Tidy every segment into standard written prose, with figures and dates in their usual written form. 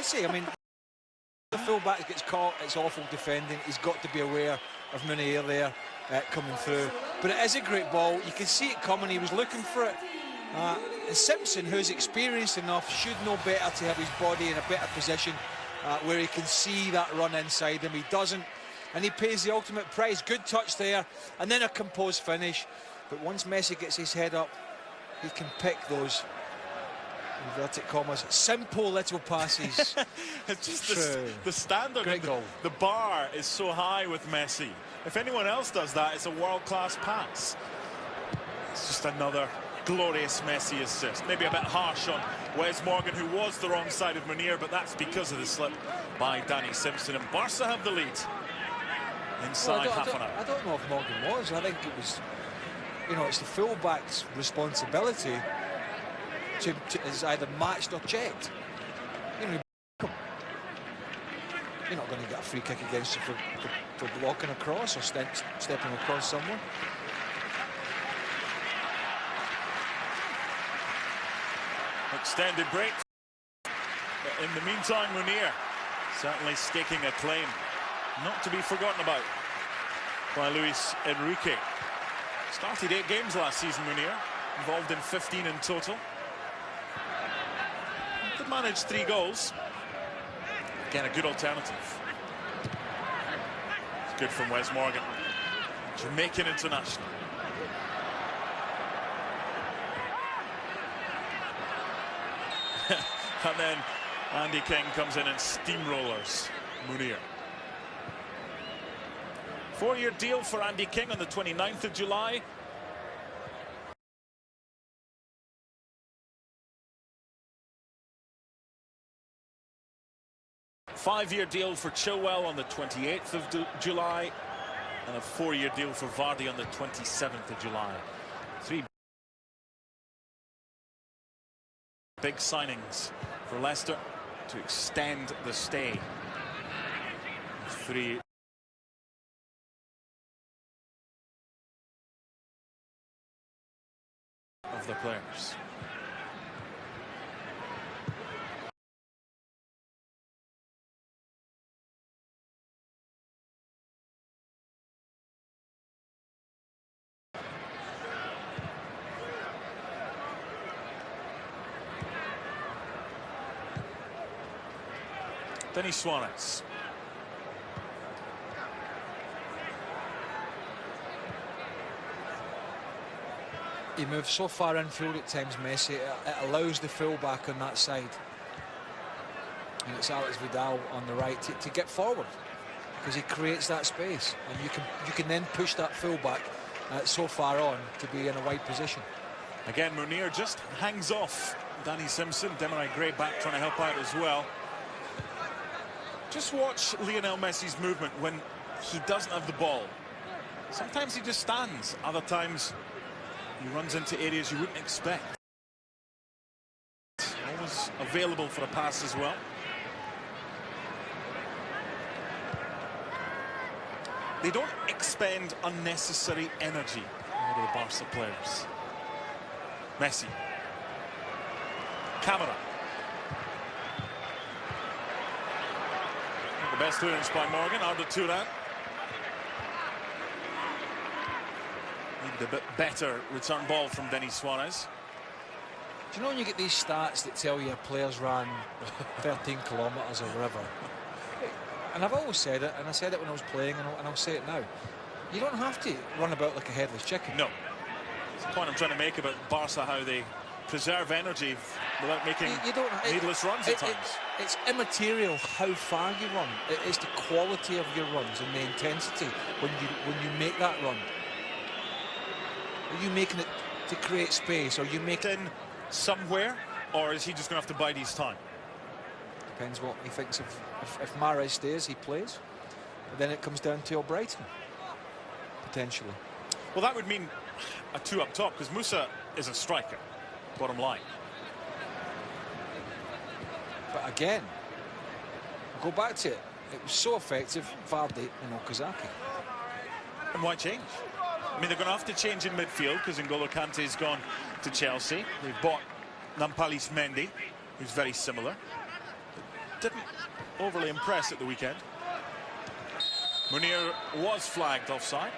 Messi, I mean, the full-back gets caught, it's awful defending. He's got to be aware of Munir there coming through. But it is a great ball. You can see it coming. He was looking for it. And Simpson, who's experienced enough, should know better to have his body in a better position where he can see that run inside him. He doesn't, and he pays the ultimate price. Good touch there, and then a composed finish. But once Messi gets his head up, he can pick those, inverted commas, simple little passes. It's just the standard, great goal. The bar is so high with Messi. If anyone else does that, it's a world-class pass. It's just another glorious Messi assist. Maybe a bit harsh on Wes Morgan, who was the wrong side of Munir, but that's because of the slip by Danny Simpson. And Barca have the lead inside half an hour. I don't know if Morgan was. I think it was, you know, it's the full-back's responsibility to is either matched or checked. You know, you're not going to get a free kick against you for blocking across or stepping across someone. Extended break. In the meantime, Munir certainly staking a claim not to be forgotten about by Luis Enrique. Started 8 games last season, Munir, involved in 15 in total. Could manage 3 goals. Again, a good alternative. It's good from Wes Morgan, Jamaican international. And then Andy King comes in and steamrollers Munir. 4-year deal for Andy King on the 29th of July. Five-year deal for Chilwell on the 28th of July. And a 4-year deal for Vardy on the 27th of July. 3 big signings for Leicester to extend the stay. 3 of the players. Denis Suarez. He moves so far infield at times, Messi. It allows the full-back on that side, and it's Alex Vidal on the right to get forward, because he creates that space, and you can then push that full-back so far on to be in a wide position. Again, Munir just hangs off Danny Simpson. Demarai Gray back trying to help out as well. Just watch Lionel Messi's movement when he doesn't have the ball. Sometimes he just stands, other times he runs into areas you wouldn't expect. Always available for a pass as well. They don't expend unnecessary energy, a lot of the Barca players. Messi. Camera. The best clearance by Morgan. Arda Turan. Needed a bit better return ball from Denis Suarez. Do you know when you get these stats that tell you a player's ran 13 kilometres or whatever? And I've always said it, and I said it when I was playing, and I'll say it now. You don't have to run about like a headless chicken. No. It's the point I'm trying to make about Barca, how they preserve energy without making needless runs at times. It's immaterial how far you run. It's the quality of your runs and the intensity when you make that run. Are you making it to create space, or you make it in somewhere, or is he just going to have to bide his time? Depends what he thinks of. If Mahrez stays, he plays. But then it comes down to Brighton, potentially. Well, that would mean a 2 up top, because Musa is a striker, bottom line. But again, go back to it. It was so effective, Vardy and Okazaki. And why change? I mean, they're going to have to change in midfield because N'Golo Kante's gone to Chelsea. They've bought Nampalys Mendy, who's very similar. didn't overly impress at the weekend. Munir was flagged offside.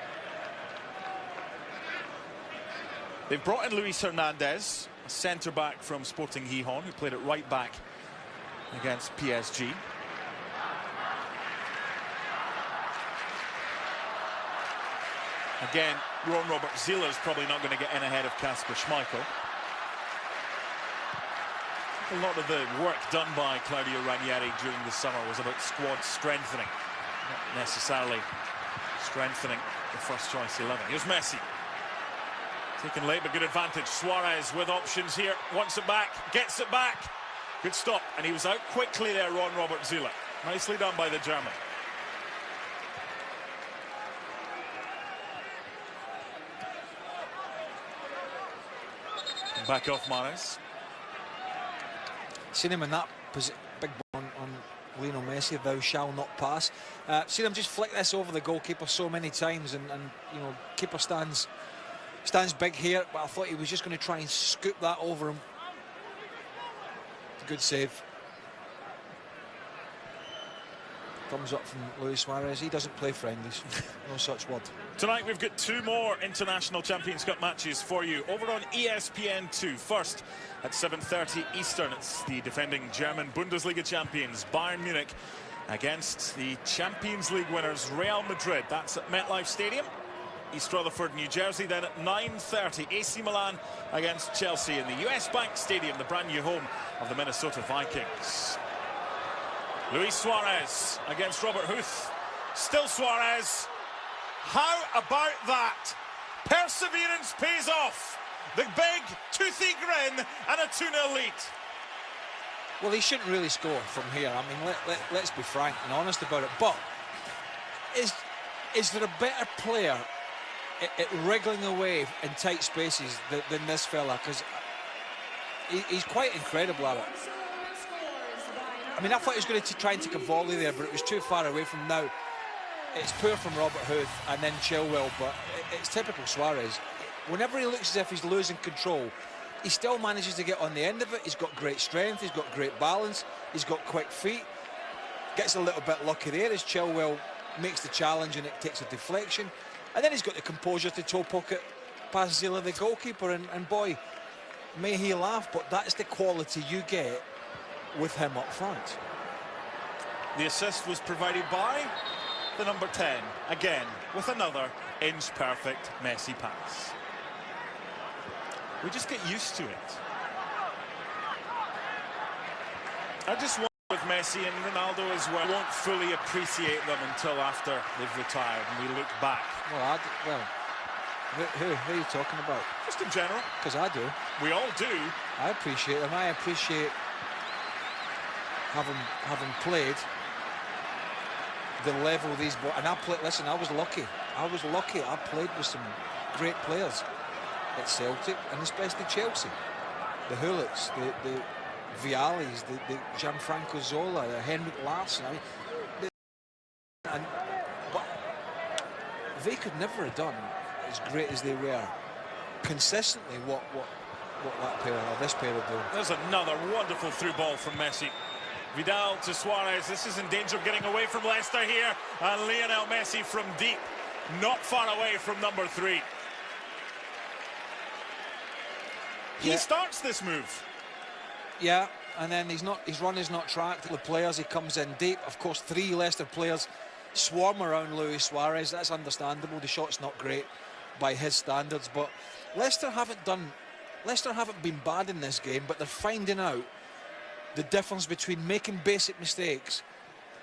They've brought in Luis Hernandez, a centre-back from Sporting Gijón, who played at right-back against PSG. Again, Robert Zieler is probably not going to get in ahead of Kasper Schmeichel. A lot of the work done by Claudio Ranieri during the summer was about squad strengthening, not necessarily strengthening the first choice 11. Here's Messi. Taken late, but good advantage. Suarez with options here. Wants it back, gets it back. Good stop, and he was out quickly there, Robert Zieler. Nicely done by the German. Back off Mahrez. Seen him in that big ball on Lionel Messi, thou shall not pass. Seen him just flick this over the goalkeeper so many times, and you know, keeper stands big here, but I thought he was just going to try and scoop that over him. Good save. Thumbs up from Luis Suarez. He doesn't play friendlies. No such word. Tonight we've got 2 more International Champions Cup matches for you over on ESPN2. First at 7:30 Eastern, it's the defending German Bundesliga champions Bayern Munich against the Champions League winners Real Madrid. That's at MetLife Stadium, East Rutherford, New Jersey. Then at 9:30 AC Milan against Chelsea in the US Bank Stadium, the brand new home of the Minnesota Vikings. Luis Suarez against Robert Huth. Still Suarez. How about that? Perseverance pays off. The big toothy grin and a 2-0 lead. Well, he shouldn't really score from here. I mean, let's be frank and honest about it. But is there a better player at wriggling away in tight spaces than this fella? Because he's quite incredible at it. I mean, I thought he was going to try and take a volley there, but it was too far away from now. It's poor from Robert Huth and then Chilwell, but it's typical Suarez. Whenever he looks as if he's losing control, he still manages to get on the end of it. He's got great strength, he's got great balance, he's got quick feet. Gets a little bit lucky there as Chilwell makes the challenge and it takes a deflection. And then he's got the composure to toe pocket past Zieler, the goalkeeper, and boy, may he laugh, but that's the quality you get with him up front. The assist was provided by the number 10, again with another inch-perfect Messi pass. We just get used to it. I just wonder with Messi and Ronaldo as well, won't fully appreciate them until after they've retired and we look back. Well, who are you talking about? Just in general. Because I do. We all do. I appreciate them. I appreciate having played the level these boys. And listen, I was lucky. I played with some great players at Celtic and especially Chelsea. The Hullets, the Vialis, the Gianfranco Zola, the Henrik Larsson. I mean, but they could never have done as great as they were consistently what that pair or this pair are doing. There's another wonderful through ball from Messi. Vidal to Suarez. This is in danger of getting away from Leicester here. And Lionel Messi from deep, not far away from number 3. He starts this move. Yeah, and then his run is not tracked. The players, he comes in deep. Of course, 3 Leicester players swarm around Luis Suarez. That's understandable. The shot's not great by his standards, but Leicester haven't been bad in this game, but they're finding out the difference between making basic mistakes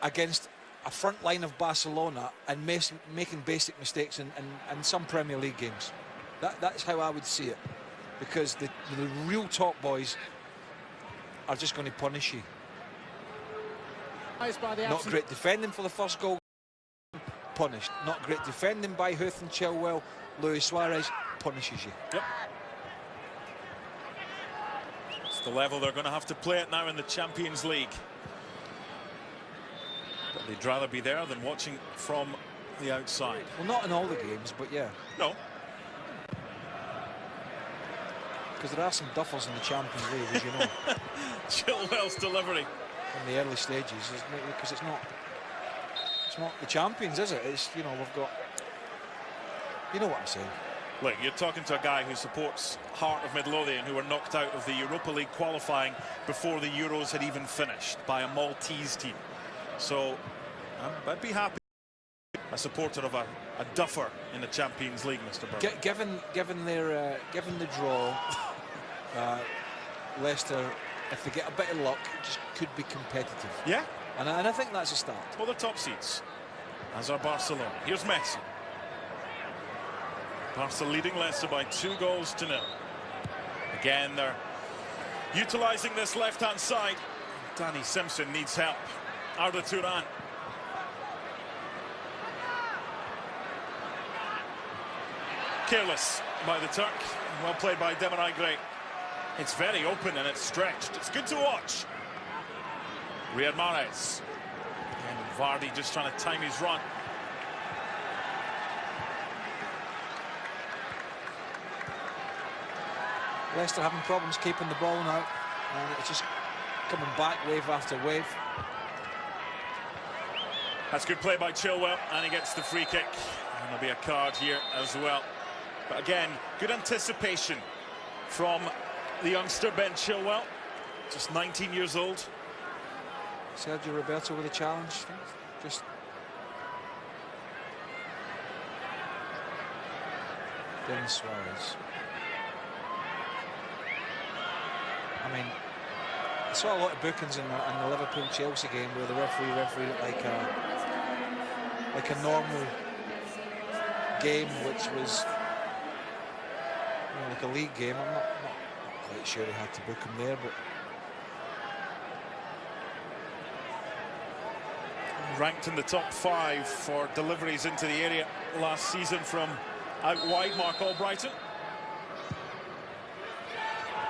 against a front line of Barcelona and making basic mistakes in some Premier League games. That's how I would see it, because the real top boys are just going to punish you. Not great defending for the first goal, punished. Not great defending by Huth and Chilwell. Luis Suarez punishes you. Yep. It's the level they're going to have to play it now in the Champions League. But they'd rather be there than watching from the outside. Well, not in all the games, but yeah. No. Because there are some duffers in the Champions League, as you know. Chilwell's delivery. in the early stages, isn't it? Because it's not the champions, is it? It's, you know, we've got, you know what I'm saying. Look, you're talking to a guy who supports Heart of Midlothian, who were knocked out of the Europa League qualifying before the Euros had even finished by a Maltese team. So I'd be happy a supporter of a duffer in the Champions League, Mr. Burke. Given the draw, Leicester, if they get a bit of luck, just could be competitive. Yeah. And I think that's a start. Well, the top seeds, as are Barcelona. Here's Messi. Barca leading Leicester by 2-0. Again, they're utilising this left-hand side. Danny Simpson needs help. Arda Turan. Careless by the Turk. Well played by Demarai Gray. It's very open and it's stretched. It's good to watch. Riyad Mahrez. And Vardy just trying to time his run. Leicester having problems keeping the ball now, and it's just coming back wave after wave. That's good play by Chilwell, and he gets the free kick. And there'll be a card here as well. But again, good anticipation from the youngster Ben Chilwell, just 19 years old. Sergio Roberto with a challenge. Just Denis Suarez. I mean, I saw a lot of bookings in the Liverpool-Chelsea game where the referee looked like a normal game, which was, you know, like a league game. I'm not quite sure he had to book him there, but ranked in the top 5 for deliveries into the area last season from out wide, Mark Albrighton.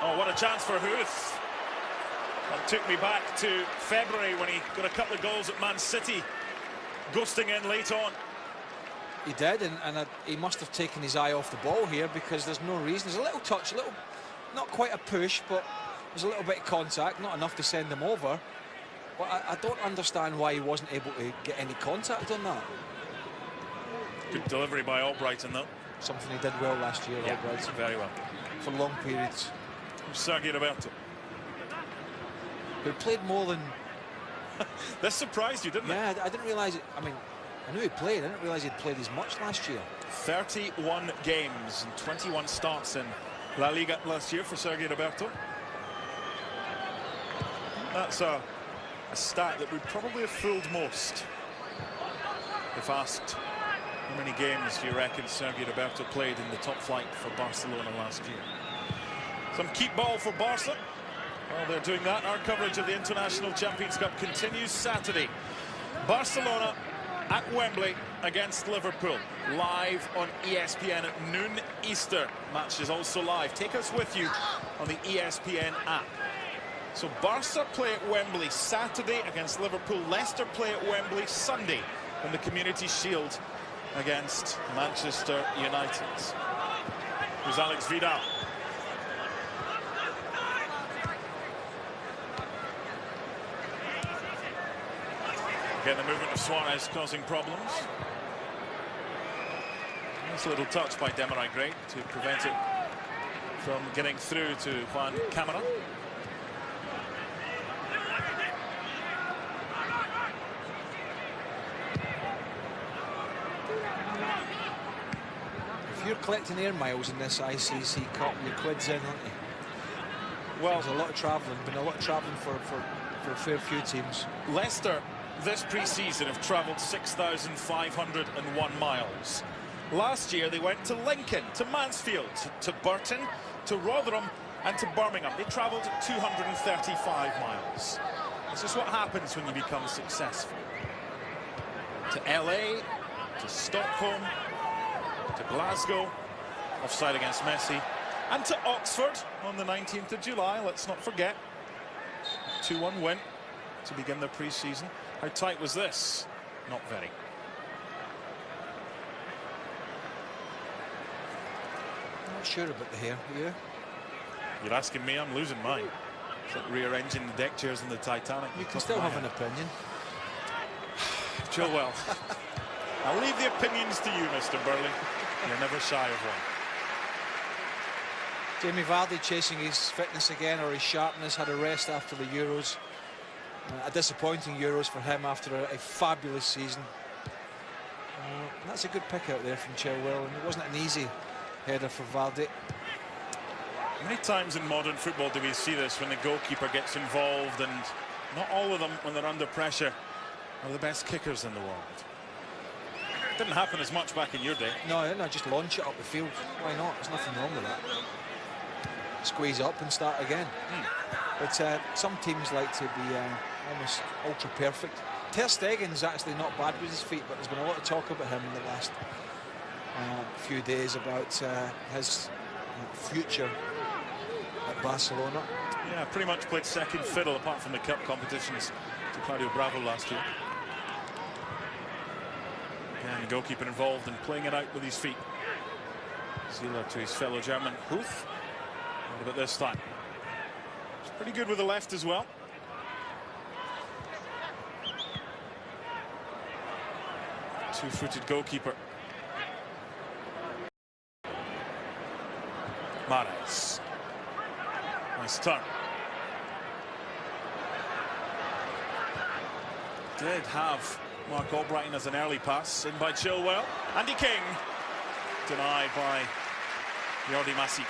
Oh, what a chance for Huth. That took me back to February when he got a couple of goals at Man City, ghosting in late on. He did, and he must have taken his eye off the ball here, because there's no reason. There's a little touch, not quite a push, but there's a little bit of contact, not enough to send him over. But I don't understand why he wasn't able to get any contact on that. Good delivery by Albrighton, though. Something he did well last year, yeah, Albrighton. Very well. For long periods. Sergio Roberto. Who played more than... This surprised you, didn't it? Yeah, I didn't realise it. I mean, I knew he played. I didn't realise he'd played as much last year. 31 games and 21 starts in La Liga last year for Sergio Roberto. That's a stat that would probably have fooled most if asked how many games do you reckon Sergio Roberto played in the top flight for Barcelona last year. Some keep ball for Barca. While they're doing that, our coverage of the International Champions Cup continues Saturday. Barcelona at Wembley against Liverpool, live on ESPN at noon Easter. Match is also live. Take us with you on the ESPN app. So Barca play at Wembley Saturday against Liverpool. Leicester play at Wembley Sunday in the Community Shield against Manchester United. Here's Alex Vidal. Again, the movement of Suarez causing problems. Nice little touch by Demarai Gray to prevent it from getting through to Juan Camara. If you're collecting air miles in this ICC Cup, your quid's in, aren't you? Well, there's a lot of travelling, been a lot of travelling for a fair few teams. Leicester this pre-season have travelled 6,501 miles. Last year they went to Lincoln, to Mansfield, to Burton, to Rotherham and to Birmingham. They travelled 235 miles. This is what happens when you become successful. To LA, to Stockholm, to Glasgow, offside against Messi, and to Oxford on the 19th of July, let's not forget. 2-1 win to begin their pre-season. How tight was this? Not very. I'm not sure about the hair, are you? You're asking me, I'm losing mine. It's like rearranging the deck chairs in the Titanic. You can still have an opinion. Chilwell. I'll leave the opinions to you, Mr. Burley. You're never shy of one. Jamie Vardy chasing his fitness again, or his sharpness. Had a rest after the Euros. A disappointing Euros for him after a fabulous season. That's a good pick out there from Chilwell, and it wasn't an easy header for Vardy. How many times in modern football do we see this when the goalkeeper gets involved, and not all of them, when they're under pressure, are the best kickers in the world? It didn't happen as much back in your day. No, just launch it up the field. Why not? There's nothing wrong with that. Squeeze up and start again. But some teams like to be almost ultra perfect. Ter Stegen's actually not bad with his feet, but there's been a lot of talk about him in the last few days about his future at Barcelona. Yeah, pretty much played second fiddle apart from the cup competitions to Claudio Bravo last year. And the goalkeeper involved in playing it out with his feet. Zieler to his fellow German Huth. What about this time? He's pretty good with the left as well. Two-footed goalkeeper. Mahrez. Nice turn. Did have Mark Albrighton as an early pass in by Chilwell. Andy King denied by Jordi Massi.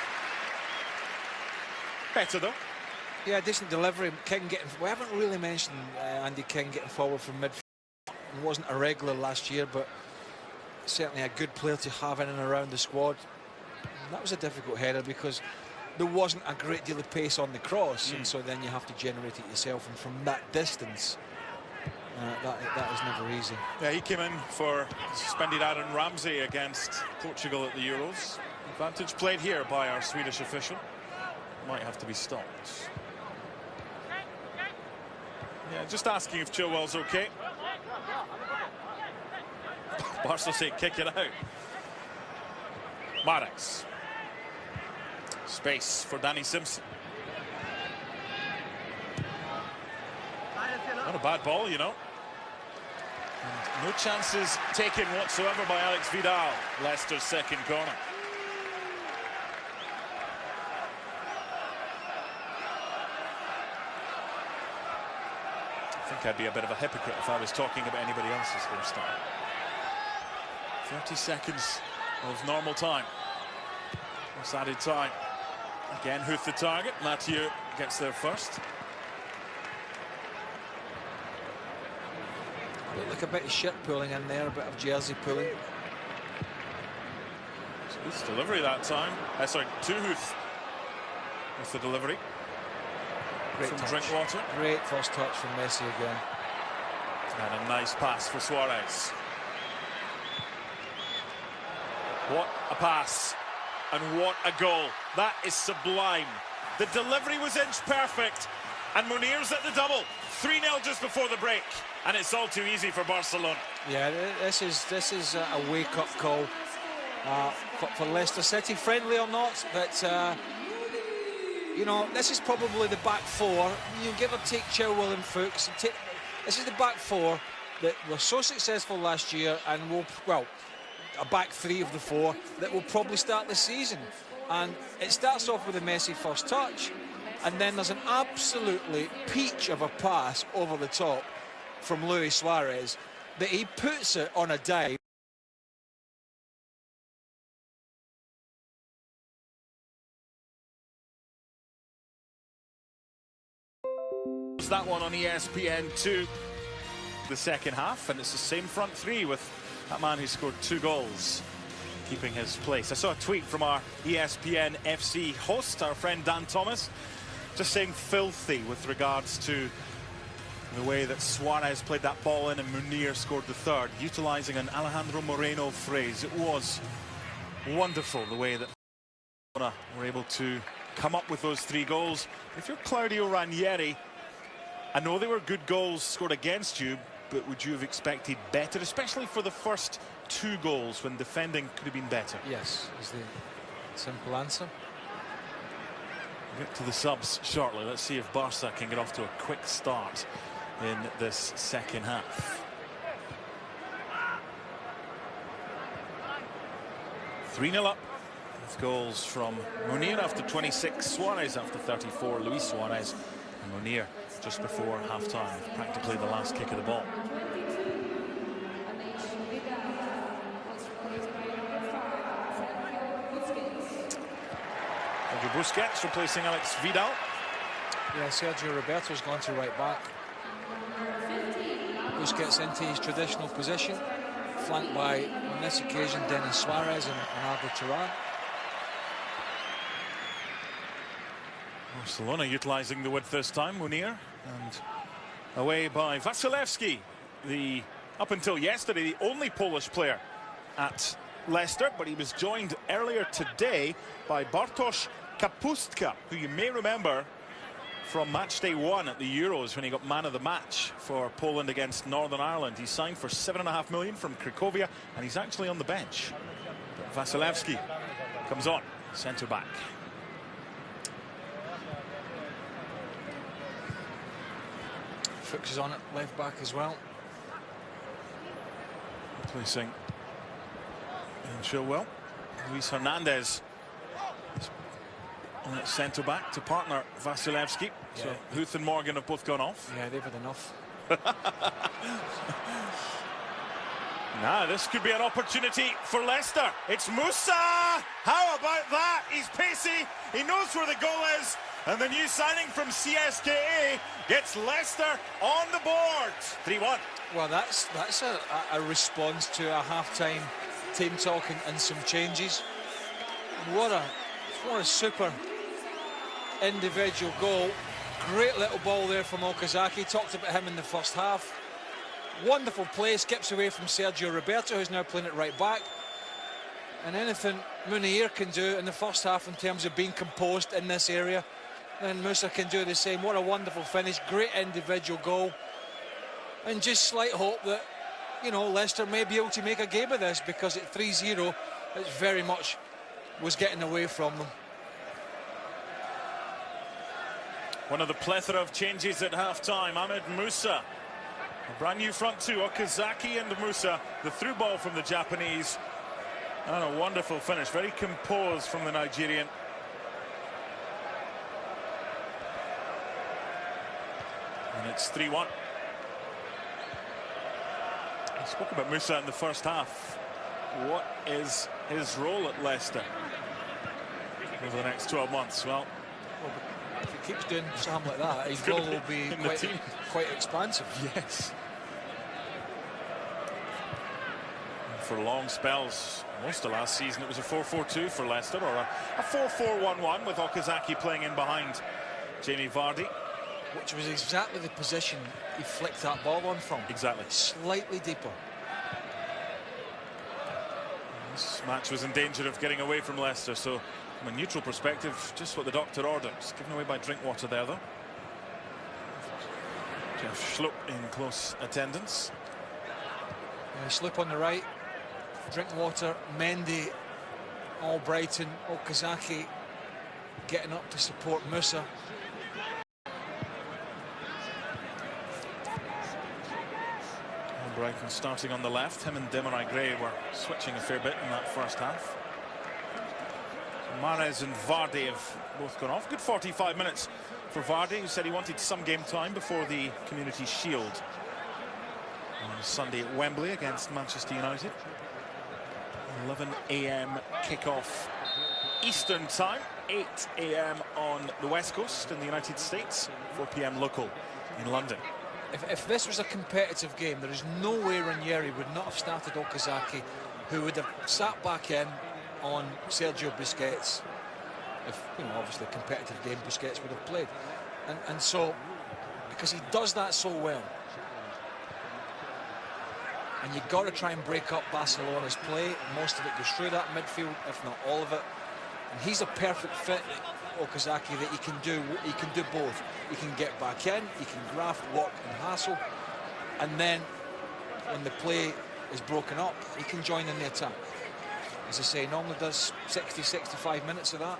Better though. Yeah, decent delivery. King getting. We haven't really mentioned Andy King getting forward from midfield. He wasn't a regular last year, but certainly a good player to have in and around the squad. And that was a difficult header because there wasn't a great deal of pace on the cross, and so then you have to generate it yourself. And from that distance, that is never easy. Yeah, he came in for suspended Aaron Ramsey against Portugal at the Euros. Advantage played here by our Swedish official. Might have to be stopped. Yeah, just asking if Chilwell's okay. Barca say kick it out. Mahrez. Space for Danny Simpson. Not a bad ball, you know. And no chances taken whatsoever by Alex Vidal. Leicester's second corner. I think I'd be a bit of a hypocrite if I was talking about anybody else's first time. 30 seconds of normal time. What's added time? Again, Huth the target. Mathieu gets there first. Look, a bit of shit pulling in there, a bit of jersey pulling. Huth's delivery that time. Sorry, to Huth with the delivery. Great from touch. Drinkwater. Great first touch from Messi again. And a nice pass for Suarez. What a pass. And what a goal. That is sublime. The delivery was inch perfect. And Munir's at the double. 3-0 just before the break. And it's all too easy for Barcelona. Yeah, this is a wake-up call for Leicester City. Friendly or not, but you know, this is probably the back four. You give or take Chilwell and Fuchs. This is the back four that were so successful last year, and will, well, a back three of the four that will probably start the season. And it starts off with a Messi first touch, and then there's an absolutely peach of a pass over the top from Luis Suarez that he puts it on a dive. That one on ESPN2, the second half, and it's the same front three with that man who scored 2 goals keeping his place. I saw a tweet from our ESPN FC host, our friend Dan Thomas, just saying filthy with regards to the way that Suarez played that ball in and Munir scored the third, utilising an Alejandro Moreno phrase. It was wonderful the way that Barcelona were able to come up with those 3 goals. If you're Claudio Ranieri, I know they were good goals scored against you, but would you have expected better, especially for the first 2 goals when defending could have been better? Yes, is the simple answer. We'll get to the subs shortly. Let's see if Barca can get off to a quick start in this second half. 3-0 up. With goals from Munir after 26, Suarez after 34, Luis Suarez, and Munir just before half-time, practically the last kick of the ball. Busquets replacing Alex Vidal. Yeah, Sergio Roberto's gone to right back. Busquets into his traditional position, flanked by, on this occasion, Denis Suarez and Arda Turan. Barcelona utilising the width this time, Munir, and away by Vasilevski, the, up until yesterday, the only Polish player at Leicester, but he was joined earlier today by Bartosz Kapustka, who you may remember from match day 1 at the Euros when he got man of the match for Poland against Northern Ireland. He signed for $7.5 million from Cracovia, and he's actually on the bench. But Vasilevski comes on, centre back. Fuchs is on it, left back as well. Replacing Chilwell. Luis Hernandez on at centre back to partner Vasilevski. Yeah. So Huth and Morgan have both gone off. Yeah, they've had enough. Now this could be an opportunity for Leicester. It's Musa. How about that? He's pacey. He knows where the goal is. And the new signing from CSKA gets Leicester on the board. 3-1. Well, that's a response to a half-time team talk and some changes. What a super individual goal. Great little ball there from Okazaki. Talked about him in the first half. Wonderful play, skips away from Sergio Roberto, who's now playing it right back. And anything Munir can do in the first half in terms of being composed in this area, then Musa can do the same. What a wonderful finish, great individual goal. And just slight hope that, you know, Leicester may be able to make a game of this, because at 3-0, it very much was getting away from them. One of the plethora of changes at half-time, Ahmed Musa. A brand new front two, Okazaki and Musa. The through ball from the Japanese. And a wonderful finish, very composed from the Nigerian. And it's 3-1. I spoke about Musa in the first half. What is his role at Leicester over the next 12 months? Well, if he keeps doing something like that, his role will be quite expansive. Yes. And for long spells, most of last season, it was a 4-4-2 for Leicester, or a 4-4-1-1 with Okazaki playing in behind Jamie Vardy. Which was exactly the position he flicked that ball on from. Exactly. Slightly deeper. This match was in danger of getting away from Leicester, so from a neutral perspective, just what the doctor orders. Given away by Drinkwater there, though. Jeff Schlupp in close attendance. Schlupp on the right. Drinkwater, Mendy, Albrighton, Okazaki getting up to support Musa. Albrighton starting on the left. Him and Demarai Gray were switching a fair bit in that first half. Mahrez and Vardy have both gone off. Good 45 minutes for Vardy, who said he wanted some game time before the Community Shield on Sunday at Wembley against Manchester United. 11 AM kickoff Eastern time, 8 AM on the West Coast in the United States, 4 PM local in London. If this was a competitive game, there is no way Ranieri would not have started Okazaki, who would have sat back in on Sergio Busquets. If, you know, obviously a competitive game, Busquets would have played. And so, because he does that so well, and you've got to try and break up Barcelona's play. Most of it goes through that midfield, if not all of it. And he's a perfect fit, Okazaki, that he can do both. He can get back in, he can graft, work and hassle, and then when the play is broken up, he can join in the attack. As I say, normally does 60-65 minutes of that.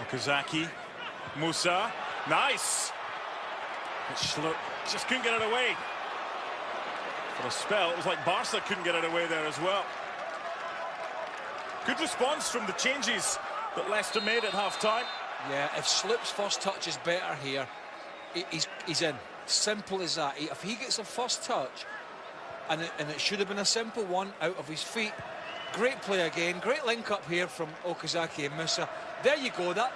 Okazaki, Musa, nice. But Schlupp just couldn't get it away. For a spell, it was like Barca couldn't get it away there as well. Good response from the changes that Leicester made at half-time. Yeah, if Schlupp's first touch is better here, he's in. Simple as that. If he gets a first touch, and it should have been a simple one out of his feet. Great play again. Great link up here from Okazaki and Musa. There you go. That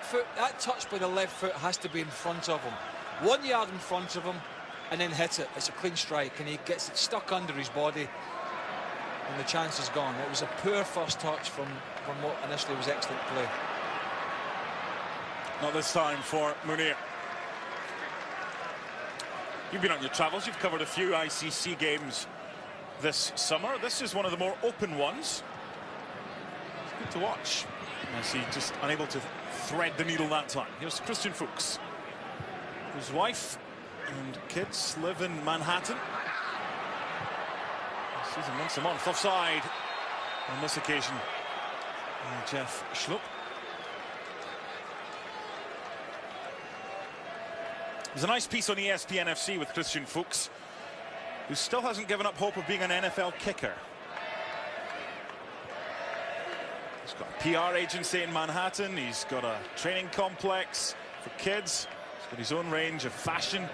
touch by the left foot has to be in front of him. 1 yard in front of him, and then hit it. It's a clean strike, and he gets it stuck under his body, and the chance is gone. It was a poor first touch from what initially was excellent play. Not this time for Munir. You've been on your travels. You've covered a few ICC games this summer. This is one of the more open ones. It's good to watch. Messi just unable to thread the needle that time. Here's Christian Fuchs. His wife and kids live in Manhattan. Sees him once a month. Offside on this occasion. Jeff Schlupp. There's a nice piece on ESPN FC with Christian Fuchs, who still hasn't given up hope of being an NFL kicker. He's got a PR agency in Manhattan. He's got a training complex for kids. He's got his own range of fashion.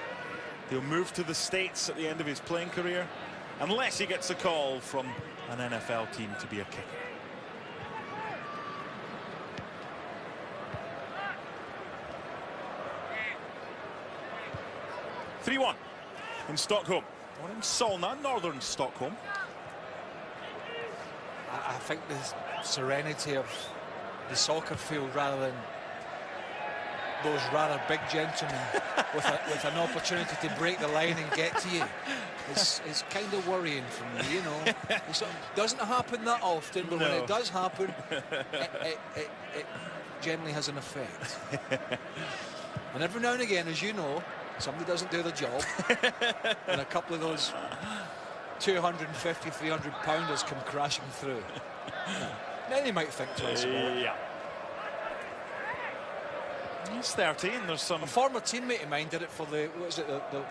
He'll move to the States at the end of his playing career, unless he gets a call from an NFL team to be a kicker. (3-1) in Stockholm, or in Solna, northern Stockholm. I think the serenity of the soccer field, rather than those rather big gentlemen with an opportunity to break the line and get to you, it's kind of worrying for me, you know. It sort of doesn't happen that often, but when it does happen, it generally has an effect. And every now and again, as you know, somebody doesn't do the job, and a couple of those 250, 300 pounders come crashing through. Then you might think twice about it. Yeah. He's 30, and there's some... A former teammate of mine did it for the, what is it, the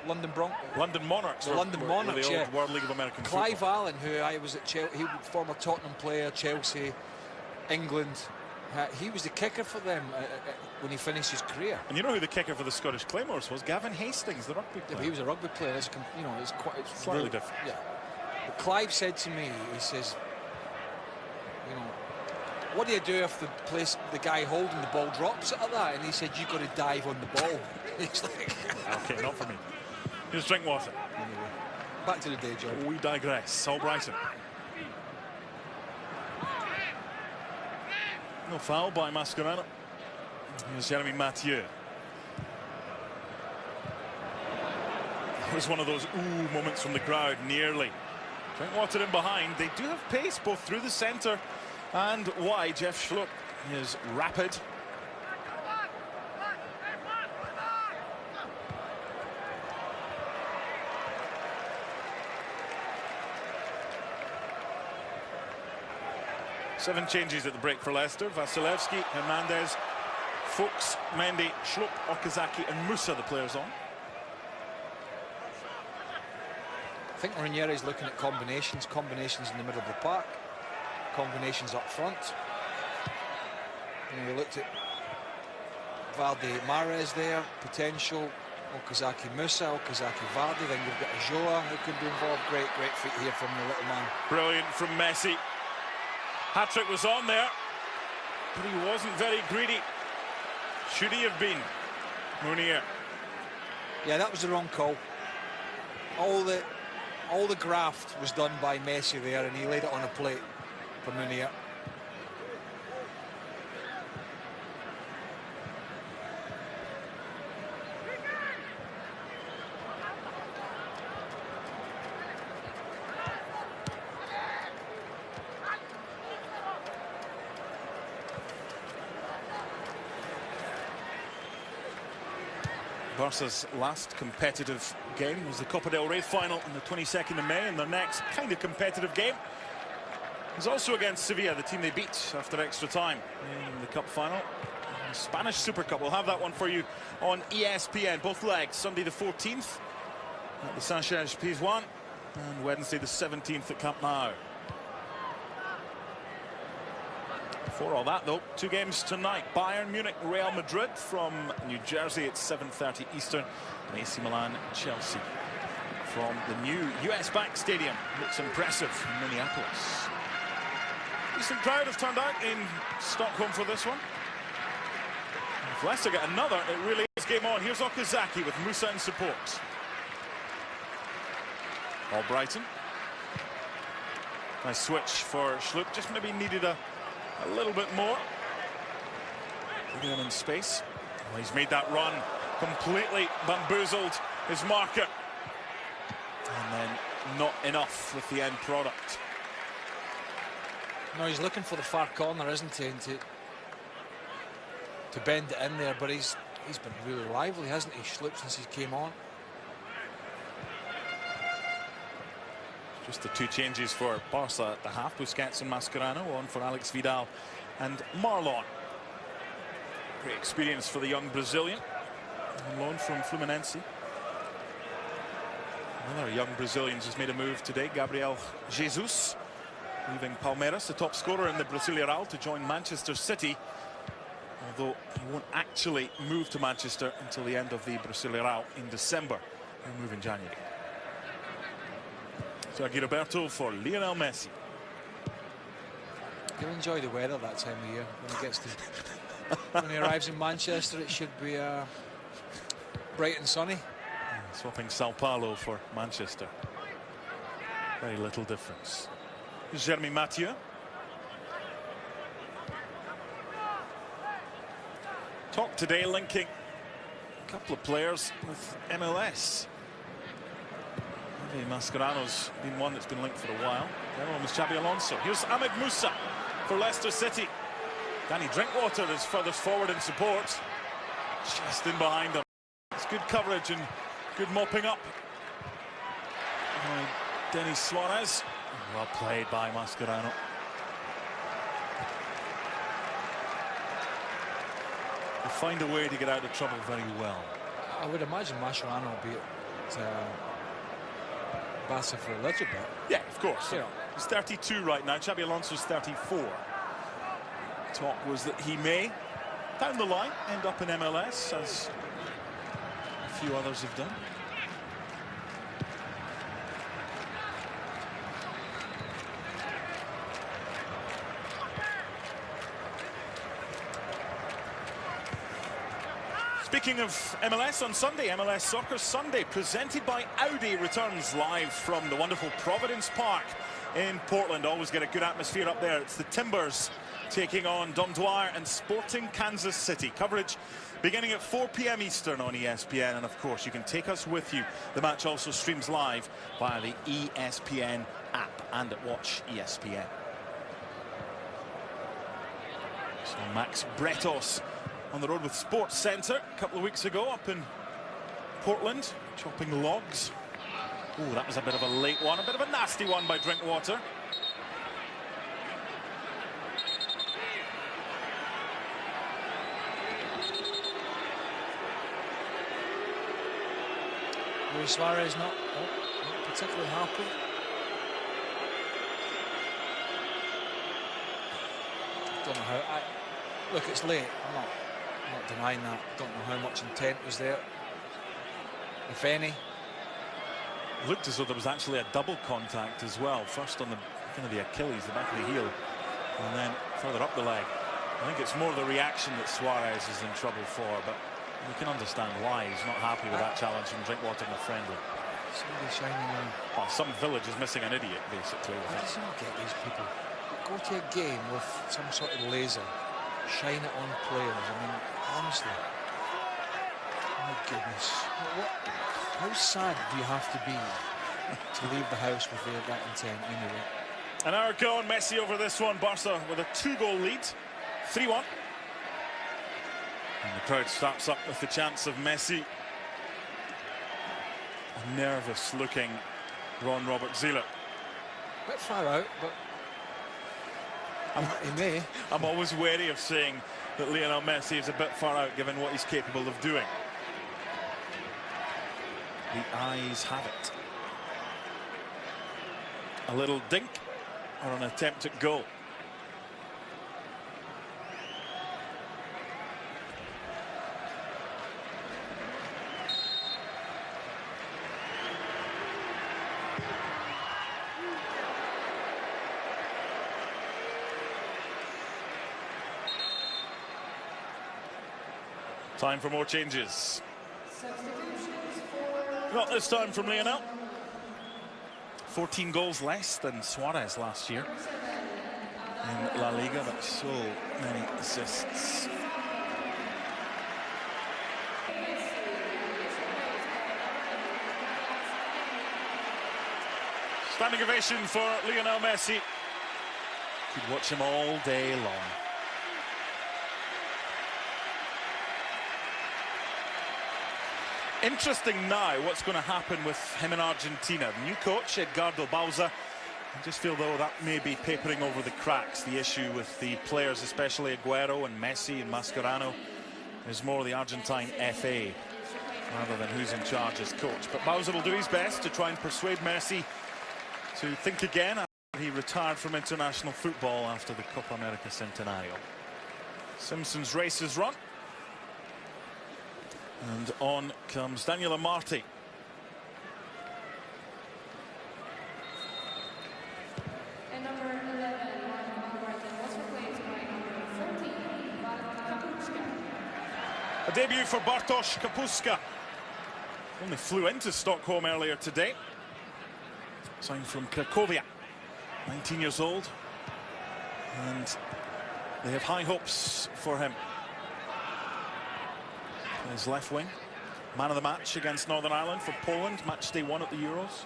London London Monarchs. The London Monarchs, the old World League of American Clive Football. Allen, who I was at Chelsea, he was a former Tottenham player, Chelsea, England. He was the kicker for them when he finished his career. And you know who the kicker for the Scottish Claymores was? Gavin Hastings, the rugby player. Yeah, he was a rugby player. It's, you know, it's slightly really different. Yeah. But Clive said to me, he says, you know, what do you do if the guy holding the ball drops it at that? And he said, you've got to dive on the ball. It's like, okay, not for me. Just drink water. Anyway, back to the day job. We digress. Albrighton. No foul by Mascherano. Here's Jeremy Mathieu. It was one of those ooh moments from the crowd, nearly. Drinkwater in behind. They do have pace both through the centre and wide. Jeff Schlupp is rapid. Seven changes at the break for Leicester. Vasilevsky, Hernandez, Fuchs, Mendy, Schlupp, Okazaki and Musa, the players on. I think Ranieri's looking at combinations in the middle of the park, combinations up front. You know, we looked at Valde Mahrez there, potential, Okazaki Musa, Okazaki Vardy, then you've got Ajoa who could be involved. Great feat here from the little man. Brilliant from Messi. Hat-trick was on there, but he wasn't very greedy. Should he have been? Munir. Yeah, that was the wrong call. All the graft was done by Messi there, and he laid it on a plate for Munir. Barca's last competitive game was the Copa del Rey final on the 22nd of May, and their next kind of competitive game was also against Sevilla, the team they beat after extra time in the cup final. Spanish Super Cup. We'll have that one for you on ESPN. Both legs, Sunday the 14th at the Sanchez-Pizjuan and Wednesday the 17th at Camp Nou. Before all that, though, two games tonight. Bayern Munich, Real Madrid from New Jersey at 7:30 Eastern. And AC Milan, Chelsea from the new US Bank Stadium. Looks impressive in Minneapolis. Decent crowd have turned out in Stockholm for this one. If Leicester get another, it really is game on. Here's Okazaki with Musa in support. Albrighton. Nice switch for Schlupp. Just maybe needed a little bit more. Putting him in space. Well, he's made that run. Completely bamboozled his marker. And then not enough with the end product. No, he's looking for the far corner, isn't he? And to bend it in there, but he's been really lively, hasn't he, Schlupp, since he came on. Just the two changes for Barca at the half. Busquets and Mascherano on for Alex Vidal and Marlon. Great experience for the young Brazilian. On loan from Fluminense. Another young Brazilian just made a move today. Gabriel Jesus, leaving Palmeiras, the top scorer in the Brasileirão, to join Manchester City. Although he won't actually move to Manchester until the end of the Brasileirão in December. He'll move in January. Sergio Roberto for Lionel Messi. He'll enjoy the weather that time of year when he gets to when he arrives in Manchester. It should be bright and sunny. Swapping Sao Paulo for Manchester. Very little difference. Jeremy Mathieu. Talk today linking a couple of players with MLS. Maybe Mascherano's been one that's been linked for a while. The other one was Xabi Alonso. Here's Ahmed Musa for Leicester City. Danny Drinkwater is furthest forward in support. Just in behind him. It's good coverage and good mopping up. Denis Suarez. Well played by Mascherano. They find a way to get out of trouble very well. I would imagine Mascherano will be at Barca for a little bit. Yeah, of course. You know, he's 32 right now. Xabi Alonso's 34. Talk was that he may, down the line, end up in MLS, as a few others have done. Speaking of MLS, on Sunday, MLS Soccer Sunday, presented by Audi, returns live from the wonderful Providence Park in Portland. Always get a good atmosphere up there. It's the Timbers taking on Dom Dwyer and Sporting Kansas City. Coverage beginning at 4 p.m. Eastern on ESPN, and of course you can take us with you. The match also streams live via the ESPN app and at Watch ESPN. So Max Bretos on the road with Sports Centre a couple of weeks ago up in Portland, chopping logs. Oh, that was a bit of a late one, a bit of a nasty one by Drinkwater. Luis Suarez not particularly happy. Don't know how. Look, it's late. I'm not denying that. Don't know how much intent was there, if any. Looked as though there was actually a double contact as well. First on the kind of the Achilles, the back of the heel, and then further up the leg. I think it's more the reaction that Suarez is in trouble for, but you can understand why he's not happy with that challenge from Drinkwater in a friendly. Somebody shining on. Well, some village is missing an idiot, basically. Why does he not get these people? Go to a game with some sort of laser, shine it on players. I mean, honestly, my goodness, how sad do you have to be to leave the house with that intent anyway? An hour gone, Messi over this one. Barca with a 2-goal lead, 3-1. And the crowd straps up with the chance of Messi. A nervous-looking Ron Robert Zieler. Bit far out, but He may. I'm always wary of saying that Lionel Messi is a bit far out given what he's capable of doing. The eyes have it. A little dink or an attempt at goal. Time for more changes. Not this time from Lionel. 14 goals less than Suarez last year in La Liga, but so many assists. Standing ovation for Lionel Messi. Could watch him all day long. Interesting now what's going to happen with him in Argentina. The new coach, Edgardo Bauza. I just feel, though, that may be papering over the cracks. The issue with the players, especially Aguero and Messi and Mascherano, is more the Argentine FA rather than who's in charge as coach. But Bauza will do his best to try and persuade Messi to think again after he retired from international football after the Copa America Centenario. Simpson's race is run. And on comes Daniel Amarte. And number 11, was replaced by number 14, Kapuska. A debut for Bartosz Kapuska. Only flew into Stockholm earlier today. Signed from Cracovia. 19 years old. And they have high hopes for him. His left wing, man of the match against Northern Ireland for Poland, match day 1 at the Euros.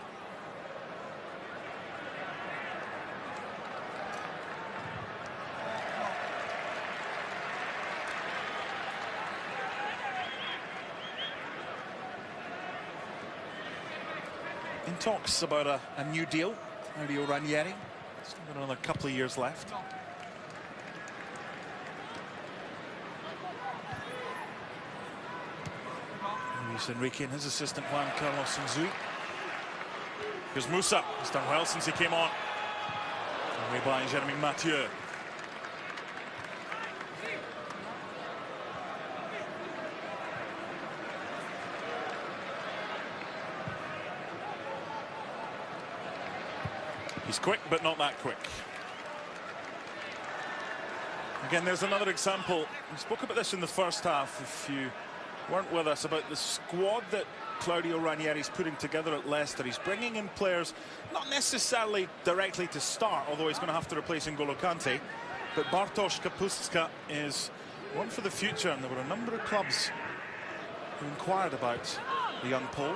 In talks about a new deal, Claudio Ranieri. Still got another couple of years left. Luis Enrique and his assistant Juan Carlos Nzui. Here's Musa. He's done well since he came on. Away by Jeremy Mathieu. He's quick, but not that quick. Again, there's another example. We spoke about this in the first half, if you weren't with us, about the squad that Claudio Ranieri's putting together at Leicester. He's bringing in players, not necessarily directly to start, although he's going to have to replace N'Golo Kante. But Bartosz Kapuska is one for the future, and there were a number of clubs who inquired about the young Pole.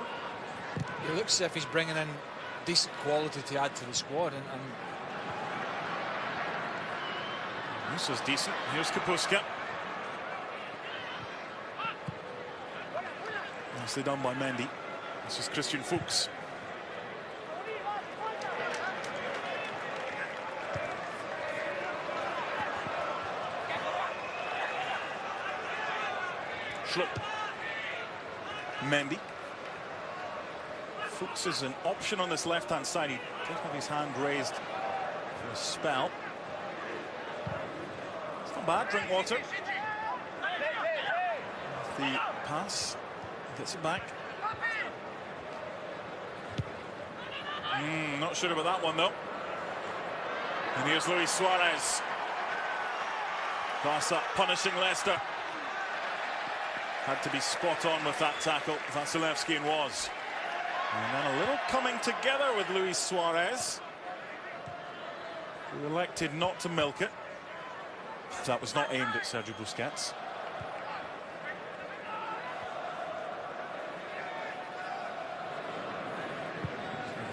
It looks as if he's bringing in decent quality to add to the squad, and this was decent. Here's Kapuska. Nicely done by Mendy. This is Christian Fuchs. Schlupp. Mendy. Fuchs is an option on this left-hand side. He does have his hand raised for a spell. It's not bad. Drink water. The pass. Gets it back. Not sure about that one, though. And here's Luis Suarez. Barca punishing Leicester. Had to be spot on with that tackle. Vasilevskiy was. And then a little coming together with Luis Suarez, who elected not to milk it. That was not aimed at Sergio Busquets.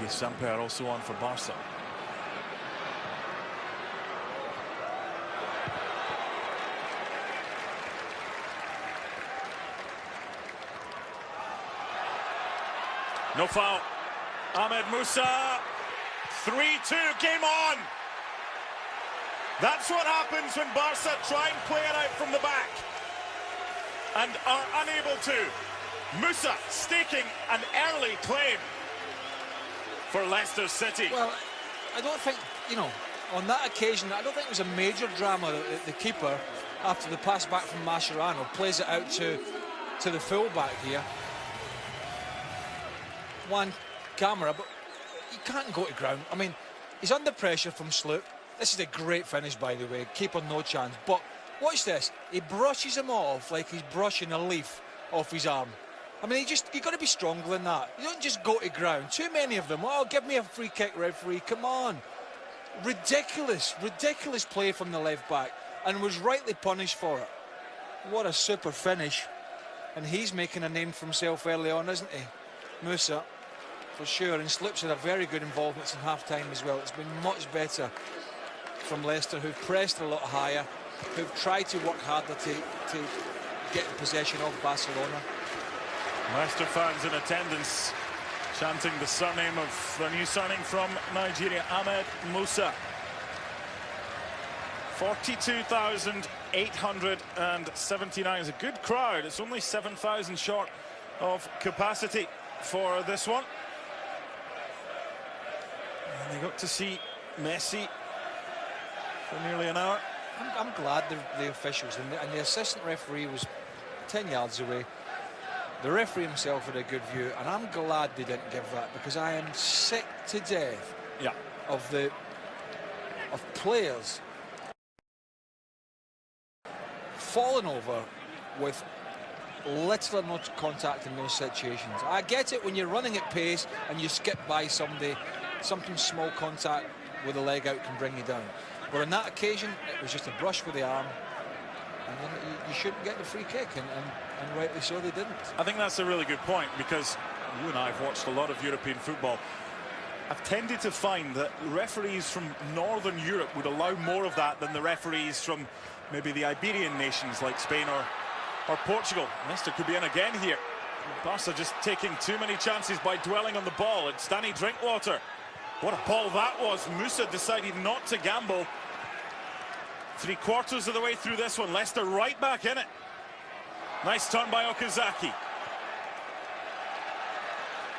Samper also on for Barca. No foul. Ahmed Musa. 3-2, game on. That's what happens when Barca try and play it out from the back and are unable to. Musa staking an early claim for Leicester City. Well, I don't think, you know, on that occasion, I don't think it was a major drama that the keeper, after the pass back from Mascherano, plays it out to the full-back here. One camera, but he can't go to ground. I mean, he's under pressure from Sloop. This is a great finish, by the way. Keeper no chance. But watch this. He brushes him off like he's brushing a leaf off his arm. I mean, you've got to be stronger than that. You don't just go to ground. Too many of them. Oh, give me a free kick, referee. Come on. Ridiculous play from the left back, and was rightly punished for it. What a super finish. And he's making a name for himself early on, isn't he? Musa, for sure. And Sloop's had a very good involvement in half-time as well. It's been much better from Leicester, who've pressed a lot higher, who've tried to work harder to get possession of Barcelona. Leicester fans in attendance chanting the surname of their new signing from Nigeria, Ahmed Musa. 42,879 is a good crowd. It's only 7,000 short of capacity for this one. And they got to see Messi for nearly an hour. I'm glad the officials and the assistant referee was 10 yards away. The referee himself had a good view, and I'm glad they didn't give that, because I am sick to death of players falling over with little or no contact in those situations. I get it when you're running at pace and you skip by somebody, something small contact with a leg out can bring you down. But on that occasion, it was just a brush with the arm, and then you shouldn't get the free kick, and rightly so they didn't. I think that's a really good point, because you and I have watched a lot of European football. I've tended to find that referees from Northern Europe would allow more of that than the referees from maybe the Iberian nations like Spain or Portugal. Leicester could be in again here. Barca just taking too many chances by dwelling on the ball. It's Danny Drinkwater. What a ball that was. Musa decided not to gamble. 3/4 of the way through this one. Leicester right back in it. Nice turn by Okazaki.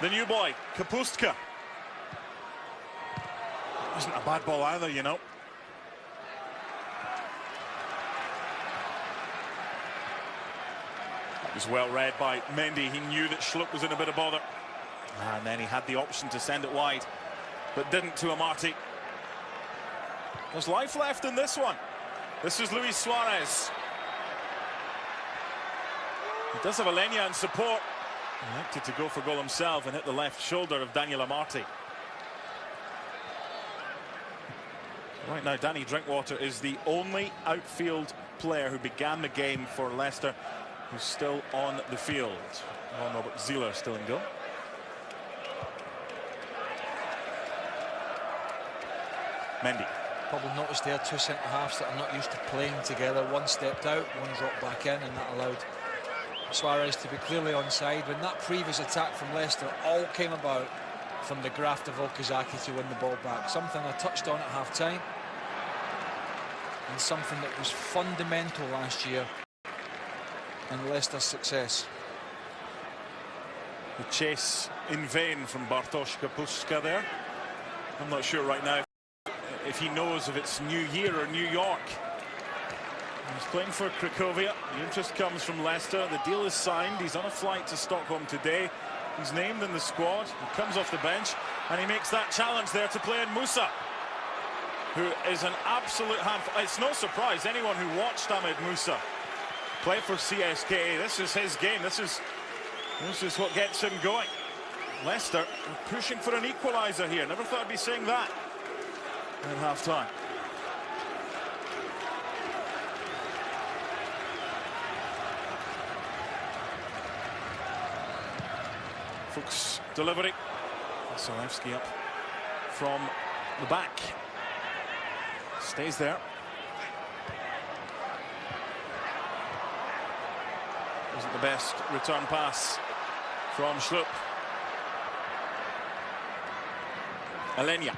The new boy, Kapustka. Wasn't a bad ball either, you know. It was well read by Mendy. He knew that Schlupp was in a bit of bother. And then he had the option to send it wide, but didn't to Amati. There's life left in this one. This is Luis Suarez. He does have Alenia in support. He opted to go for goal himself and hit the left shoulder of Daniel Amati. Right now, Danny Drinkwater is the only outfield player who began the game for Leicester who's still on the field. Ron Robert Zieler still in goal. Mendy. Probably noticed there two centre-halves that are not used to playing together. One stepped out, one dropped back in, and that allowed Suarez to be clearly onside. When that previous attack from Leicester all came about from the graft of Okazaki to win the ball back. Something I touched on at half-time, and something that was fundamental last year in Leicester's success. The chase in vain from Bartosz Kapustka there. I'm not sure right now if he knows if it's New Year or New York. He's playing for Cracovia. The interest comes from Leicester. The deal is signed. He's on a flight to Stockholm today. He's named in the squad. He comes off the bench and he makes that challenge there to play in Musa, who is an absolute handful. It's no surprise anyone who watched Ahmed Musa play for CSKA. This is his game. This is what gets him going. Leicester are pushing for an equaliser here. Never thought I'd be saying that at half-time. Fuchs delivery. Zalewski up from the back. Stays there. Wasn't the best return pass from Schlupp. Alenia.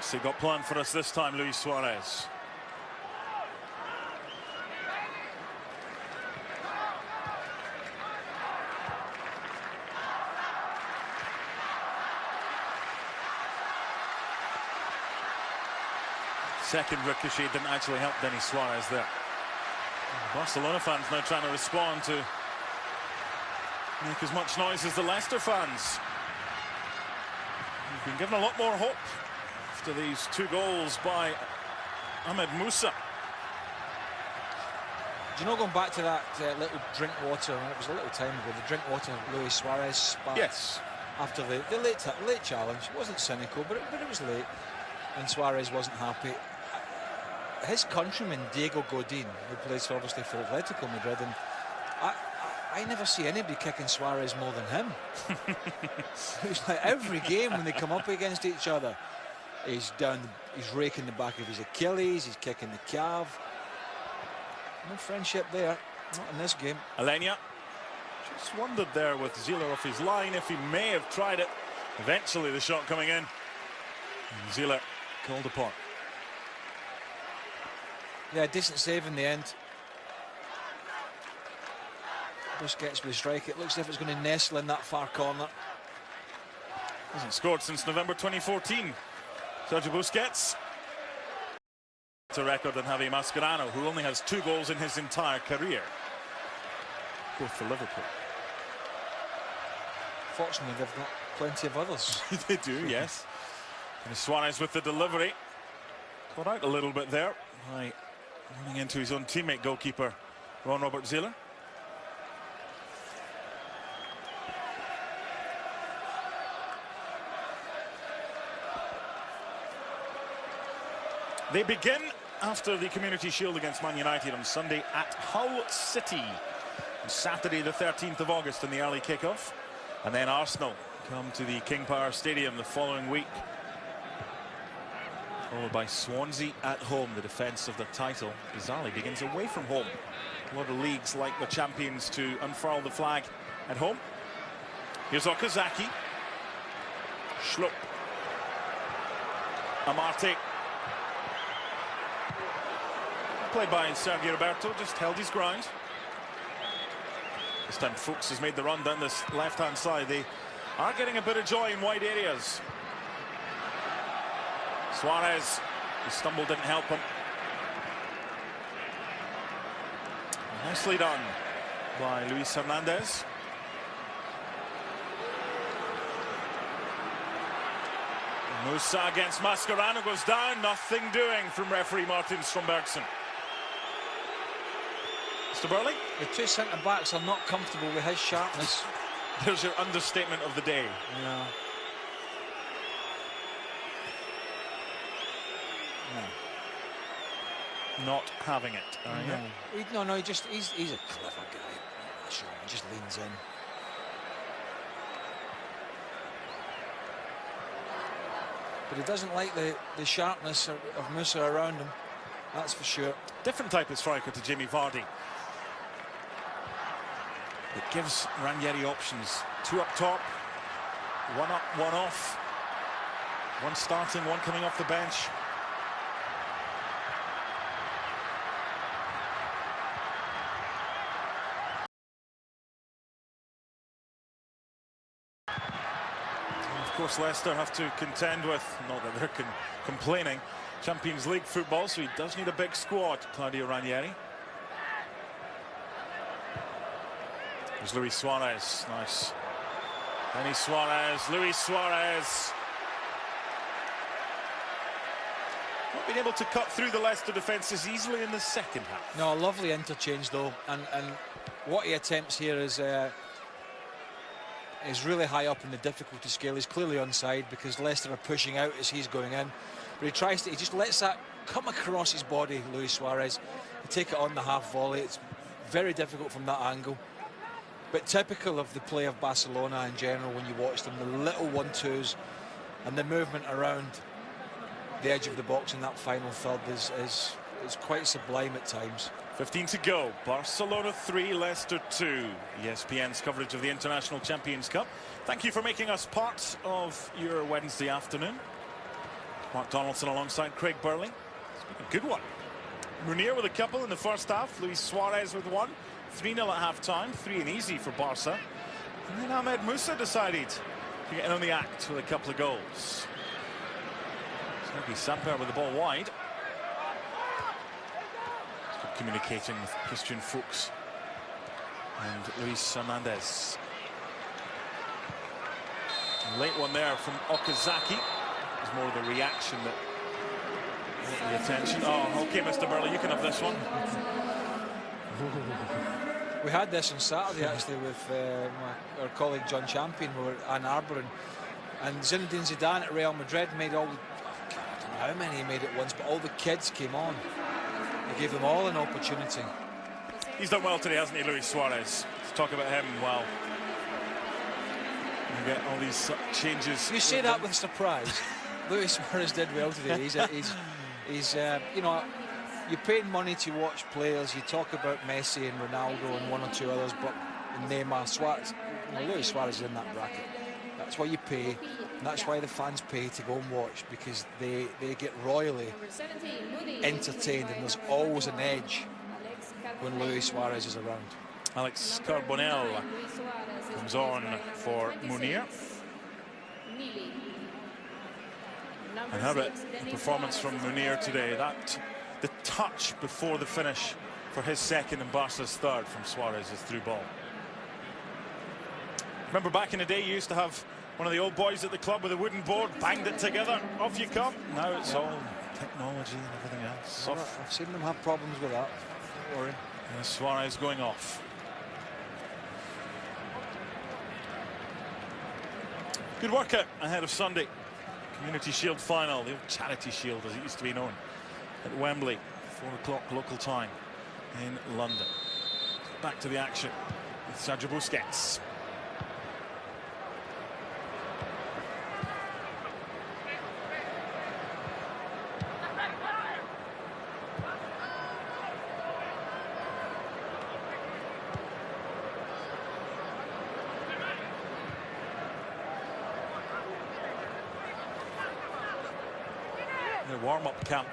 What's he got planned for us this time, Luis Suarez? Second ricochet didn't actually help Denis Suarez there. Barcelona fans now trying to respond to make as much noise as the Leicester fans. He's been given a lot more hope after these 2 goals by Ahmed Musa. Do you know, going back to that little drink water, it was a little time ago, the drink water Luis Suarez spat. Yes. After the late challenge. It wasn't cynical, but it was late. And Suarez wasn't happy. His countryman, Diego Godin, who plays obviously for Atletico Madrid, and I never see anybody kicking Suarez more than him. It's like every game when they come up against each other, he's raking the back of his Achilles, he's kicking the calf. No friendship there, not in this game. Alenia just wondered there with Zila off his line if he may have tried it. Eventually the shot coming in. Zila called upon. Yeah, decent save in the end. Busquets with a strike. It looks as if it's going to nestle in that far corner. Hasn't scored since November 2014. Sergio Busquets. It's a record than Javi Mascherano, who only has 2 goals in his entire career. Both for Liverpool. Fortunately, they've got plenty of others. They do, yes. And Suarez with the delivery. Caught out a little bit there by running into his own teammate, goalkeeper Ron Robert Zieler. They begin after the Community Shield against Man United on Sunday at Hull City. On Saturday the 13th of August in the early kickoff. And then Arsenal come to the King Power Stadium the following week. Followed by Swansea at home. The defence of the title bizarrely begins away from home. A lot of leagues like the champions to unfurl the flag at home. Here's Okazaki. Schlupp. Amarte. Played by Sergio Roberto, just held his ground. This time Fuchs has made the run down this left-hand side. They are getting a bit of joy in wide areas. Suarez, his stumble didn't help him. Nicely done by Luis Hernandez. Musa against Mascherano goes down. Nothing doing from referee Martin Strombergsen. Mr. Burley? The 2 centre-backs are not comfortable with his sharpness. There's your understatement of the day. Yeah. No. Not having it. No, he's a clever guy. Sure, he just leans in. But he doesn't like the sharpness of Musa around him. That's for sure. Different type of striker to Jamie Vardy. It gives Ranieri options. 2 up top, 1 up, 1 off. 1 starting, 1 coming off the bench. And of course, Leicester have to contend with, not that they're complaining, Champions League football, so he does need a big squad, Claudio Ranieri. There's Luis Suarez, nice. Denis Suarez, Luis Suarez. Not been able to cut through the Leicester defences easily in the second half. No, a lovely interchange though, and what he attempts here is really high up in the difficulty scale. He's clearly onside because Leicester are pushing out as he's going in. But he just lets that come across his body, Luis Suarez, and take it on the half volley. It's very difficult from that angle. But typical of the play of Barcelona in general when you watch them, the little 1-2s and the movement around the edge of the box in that final third is quite sublime at times. 15 to go. Barcelona 3, Leicester 2. ESPN's coverage of the International Champions Cup. Thank you for making us part of your Wednesday afternoon. Mark Donaldson alongside Craig Burley. It's been a good one. Munir with a couple in the first half. Luis Suarez with one. 3-0 at half-time. 3 and easy for Barca. And then Ahmed Musa decided to get in on the act with a couple of goals. Sergi Samper with the ball wide. Communicating with Christian Fuchs and Luis Hernandez. Late one there from Okazaki. It was more of the reaction that got the attention. Oh, okay, Mr. Burley, you can have this one. We had this on Saturday actually with our colleague John Champion. We were at Ann Arbor, and Zinedine Zidane at Real Madrid made all the, I don't know how many he made at once, but all the kids came on. He gave them all an opportunity. He's done well today, hasn't he, Luis Suarez? Let's talk about him. Well, you get all these changes. You say that with surprise. Luis Suarez did well today. He's you know, you're paying money to watch players. You talk about Messi and Ronaldo and one or two others, but Neymar, Suarez, you know, Luis Suarez is in that bracket. That's why you pay, and that's why the fans pay to go and watch, because they get royally entertained, and there's always an edge when Luis Suarez is around. Alex Carbonell comes on for Munir. And how about the performance from Munir today? The touch before the finish for his second and Barca's third from Suarez's through ball. Remember back in the day, you used to have one of the old boys at the club with a wooden board, banged it together, off you come. Now it's all technology and everything else. I've seen them have problems with that. Don't worry. And Suarez going off. Good workout ahead of Sunday. Community Shield final, the old Charity Shield as it used to be known, at Wembley, 4 o'clock local time in London. Back to the action with Sergio Busquets. The warm-up camp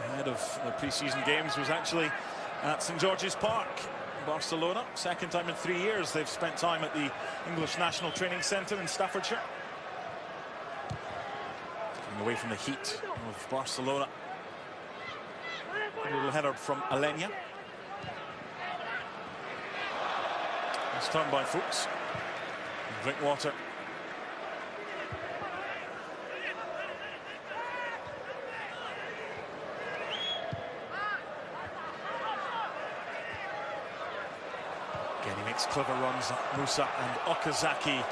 ahead of the pre-season games was actually at St George's Park, Barcelona. Second time in 3 years they've spent time at the English National Training Centre in Staffordshire. Getting away from the heat of Barcelona. A little header from Alenia. It's turned by Fuchs. Drinkwater. Again, he makes clever runs at Musa and Okazaki.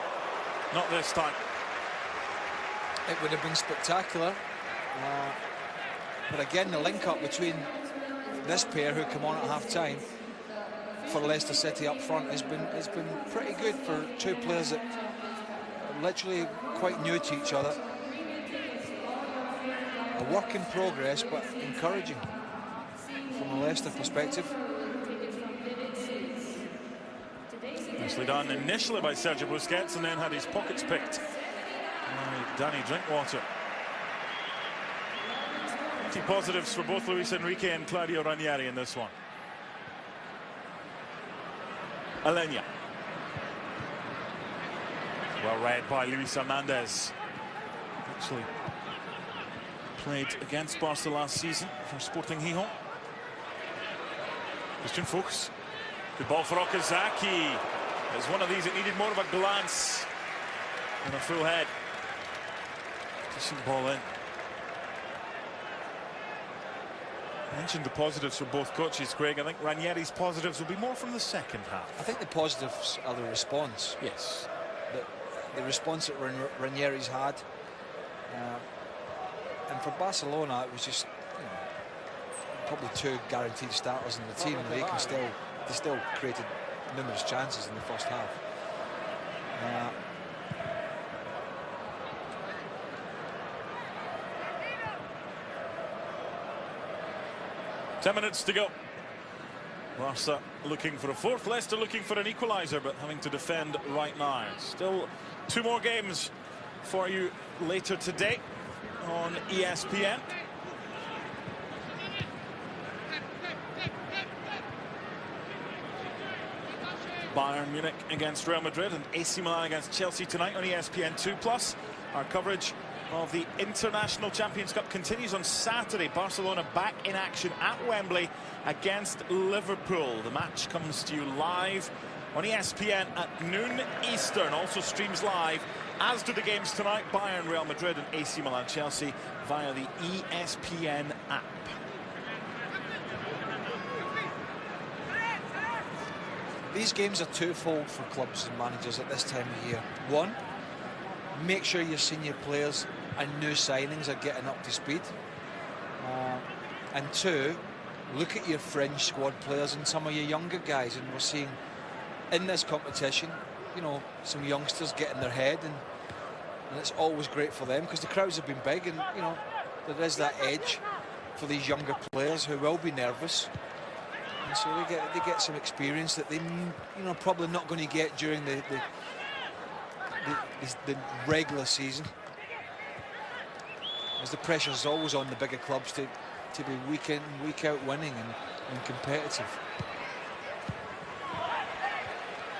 Not this time. It would have been spectacular. But again, the link-up between this pair who come on at half-time for Leicester City up front has been pretty good for two players that are literally quite new to each other. A work in progress, but encouraging from a Leicester perspective. Nicely done initially by Sergio Busquets, and then had his pockets picked by Danny Drinkwater. Plenty positives for both Luis Enrique and Claudio Ranieri in this one. Alenia. Well read by Luis Hernandez. Actually played against Barca last season for Sporting Gijón. Christian Fuchs. Good ball for Okazaki. It's one of these that needed more of a glance than a full head. Decent ball in. I mentioned the positives for both coaches, Craig. I think Ranieri's positives will be more from the second half. I think the positives are the response. Yes. The response that Ranieri's had. And for Barcelona, it was just, you know, probably two guaranteed starters in the team. They still created numerous chances in the first half. 10 minutes to go. Barca looking for a fourth, Leicester looking for an equaliser, but having to defend right now. Still 2 more games for you later today. on ESPN. Bayern Munich against Real Madrid and AC Milan against Chelsea tonight on ESPN2+. Our coverage of the International Champions Cup continues on Saturday. Barcelona back in action at Wembley against Liverpool. The match comes to you live on ESPN at noon Eastern. Also streams live, as do the games tonight, Bayern, Real Madrid and AC Milan Chelsea via the ESPN app. These games are twofold for clubs and managers at this time of year. One, make sure your senior players and new signings are getting up to speed. And two, look at your fringe squad players and some of your younger guys. And we're seeing in this competition, you know, some youngsters getting their head, and it's always great for them because the crowds have been big, and you know there is that edge for these younger players who will be nervous. And so they get some experience that they, you know, probably not going to get during the regular season, as the pressure is always on the bigger clubs to be week in and week out winning and competitive.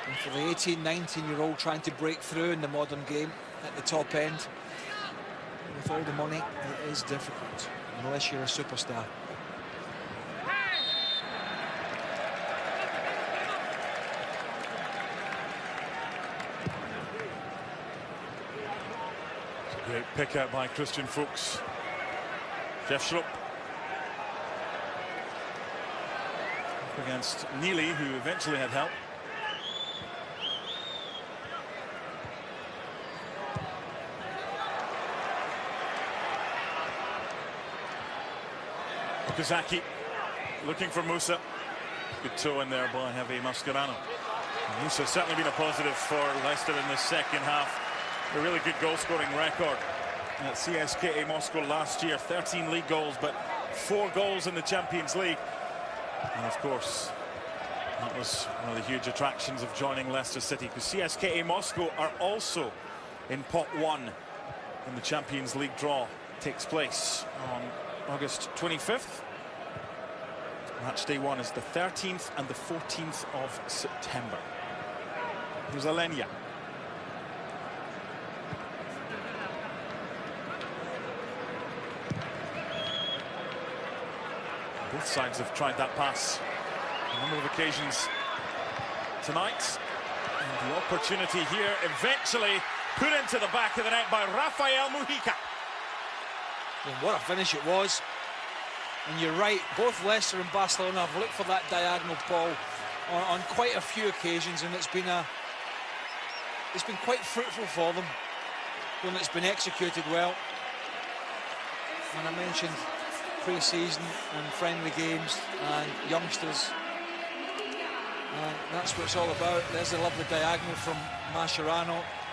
And for the 18, 19-year-old trying to break through in the modern game at the top end, with all the money, it is difficult unless you're a superstar. Great pick out by Christian Fuchs. Jeff Schrupp up against Neely, who eventually had help. Okazaki looking for Musa. Good toe in there by Javi Mascherano. Musa certainly been a positive for Leicester in the second half. A really good goal-scoring record at CSKA Moscow last year. 13 league goals, but 4 goals in the Champions League. And of course, that was one of the huge attractions of joining Leicester City, because CSKA Moscow are also in pot 1 when the Champions League draw takes place on August 25th. Match day 1 is the 13th and the 14th of September. Here's Alenia. Both sides have tried that pass on a number of occasions tonight. And the opportunity here eventually put into the back of the net by Rafael Mujica. And what a finish it was. And you're right, both Leicester and Barcelona have looked for that diagonal ball on quite a few occasions, and it's been quite fruitful for them when it's been executed well. And I mentioned pre-season and friendly games and youngsters, and that's what it's all about. There's a lovely diagonal from Mascherano.